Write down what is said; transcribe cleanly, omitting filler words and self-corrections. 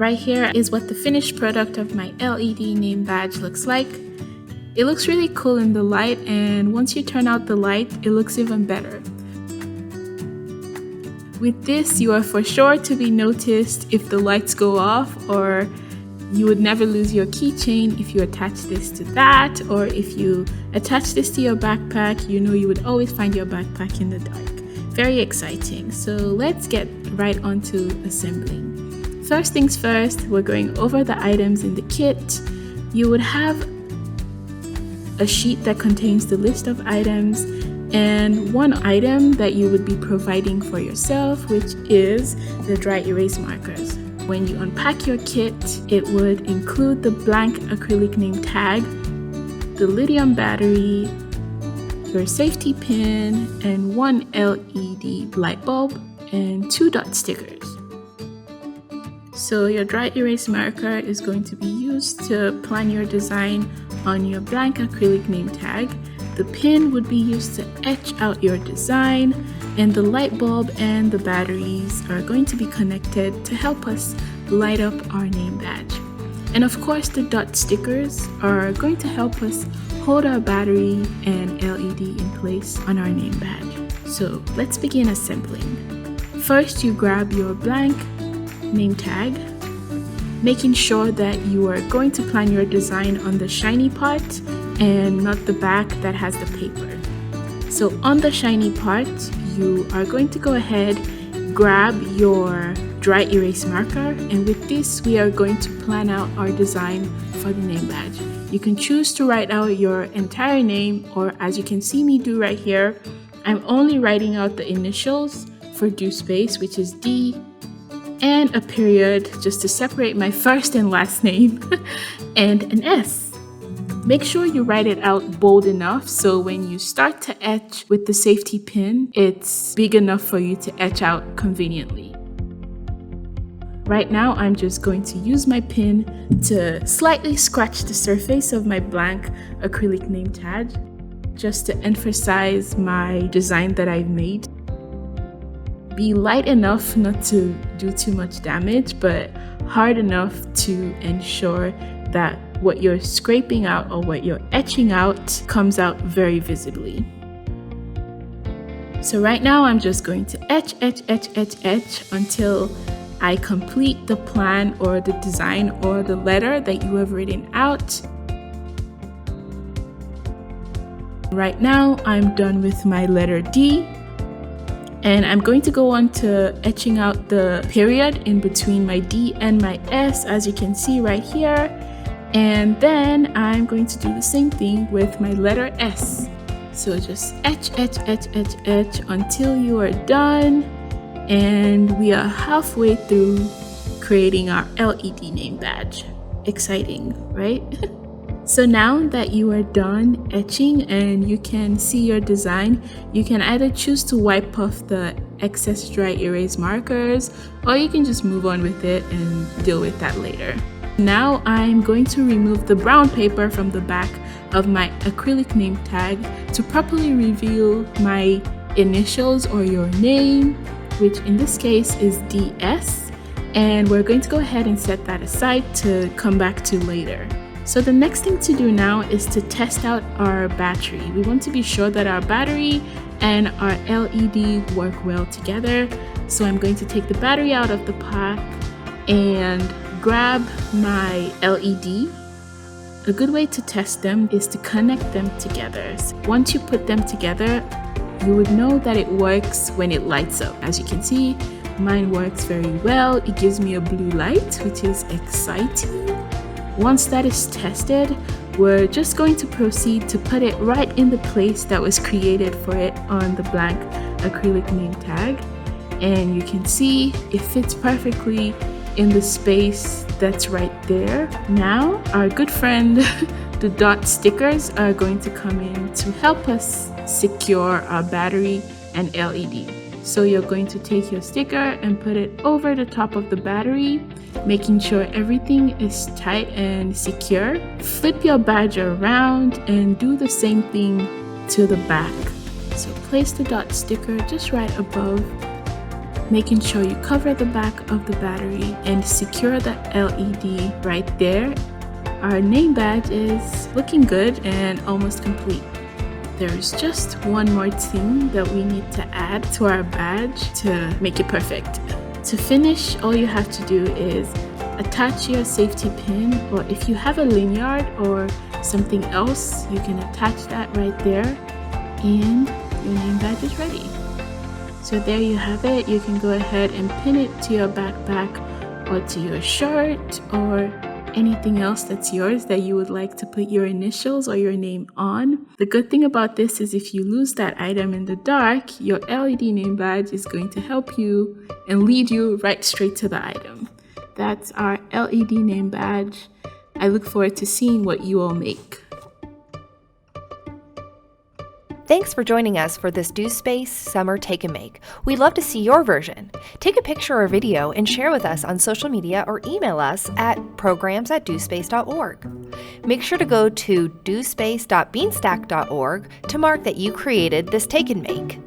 Right here is what the finished product of my LED name badge looks like. It looks really cool in the light, and once you turn out the light, it looks even better. With this, you are for sure to be noticed if the lights go off, or you would never lose your keychain if you attach this to that, or if you attach this to your backpack, you know you would always find your backpack in the dark. Very exciting. So let's get right onto assembling. First things first, we're going over the items in the kit. You would have a sheet that contains the list of items and one item that you would be providing for yourself, which is the dry erase markers. When you unpack your kit, it would include the blank acrylic name tag, the lithium battery, your safety pin, and one LED light bulb, and 2 dot stickers. So your dry erase marker is going to be used to plan your design on your blank acrylic name tag. The pin would be used to etch out your design, and the light bulb and the batteries are going to be connected to help us light up our name badge. And of course, the dot stickers are going to help us hold our battery and LED in place on our name badge. So let's begin assembling. First, you grab your blank name tag, making sure that you are going to plan your design on the shiny part and not the back that has the paper. So on the shiny part, you are going to go ahead, grab your dry erase marker, and with this we are going to plan out our design for the name badge. You can choose to write out your entire name, or as you can see me do right here, I'm only writing out the initials for DoSpace, which is D, and a period just to separate my first and last name, and an S. Make sure you write it out bold enough so when you start to etch with the safety pin, it's big enough for you to etch out conveniently. Right now, I'm just going to use my pin to slightly scratch the surface of my blank acrylic name tag, just to emphasize my design that I've made. Be light enough not to do too much damage, but hard enough to ensure that what you're scraping out or what you're etching out comes out very visibly. So right now I'm just going to etch until I complete the plan or the design or the letter that you have written out. Right now I'm done with my letter D, and I'm going to go on to etching out the period in between my D and my S, as you can see right here. And then I'm going to do the same thing with my letter S. So just etch until you are done. And we are halfway through creating our LED name badge. Exciting, right? So now that you are done etching and you can see your design, you can either choose to wipe off the excess dry erase markers, or you can just move on with it and deal with that later. Now I'm going to remove the brown paper from the back of my acrylic name tag to properly reveal my initials or your name, which in this case is DS, and we're going to go ahead and set that aside to come back to later. So the next thing to do now is to test out our battery. We want to be sure that our battery and our LED work well together. So I'm going to take the battery out of the pack and grab my LED. A good way to test them is to connect them together. So once you put them together, you would know that it works when it lights up. As you can see, mine works very well. It gives me a blue light, which is exciting. Once that is tested, we're just going to proceed to put it right in the place that was created for it on the blank acrylic name tag. And you can see it fits perfectly in the space that's right there. Now, our good friend, the dot stickers, are going to come in to help us secure our battery and LED. So you're going to take your sticker and put it over the top of the battery, making sure everything is tight and secure. Flip your badge around and do the same thing to the back. So place the dot sticker just right above making sure you cover the back of the battery and secure the LED right there. Our name badge is looking good and almost complete. There's just one more thing that we need to add to our badge to make it perfect. To finish, all you have to do is attach your safety pin, or if you have a lanyard or something else, you can attach that right there, and your name badge is ready. So there you have it. You can go ahead and pin it to your backpack or to your shirt or anything else that's yours that you would like to put your initials or your name on. The good thing about this is if you lose that item in the dark, your LED name badge is going to help you and lead you right straight to the item. That's our LED name badge. I look forward to seeing what you all make. Thanks for joining us for this DoSpace Summer Take and Make. We'd love to see your version. Take a picture or video and share with us on social media or email us at programs@dospace.org. Make sure to go to dospace.beanstack.org to mark that you created this Take and Make.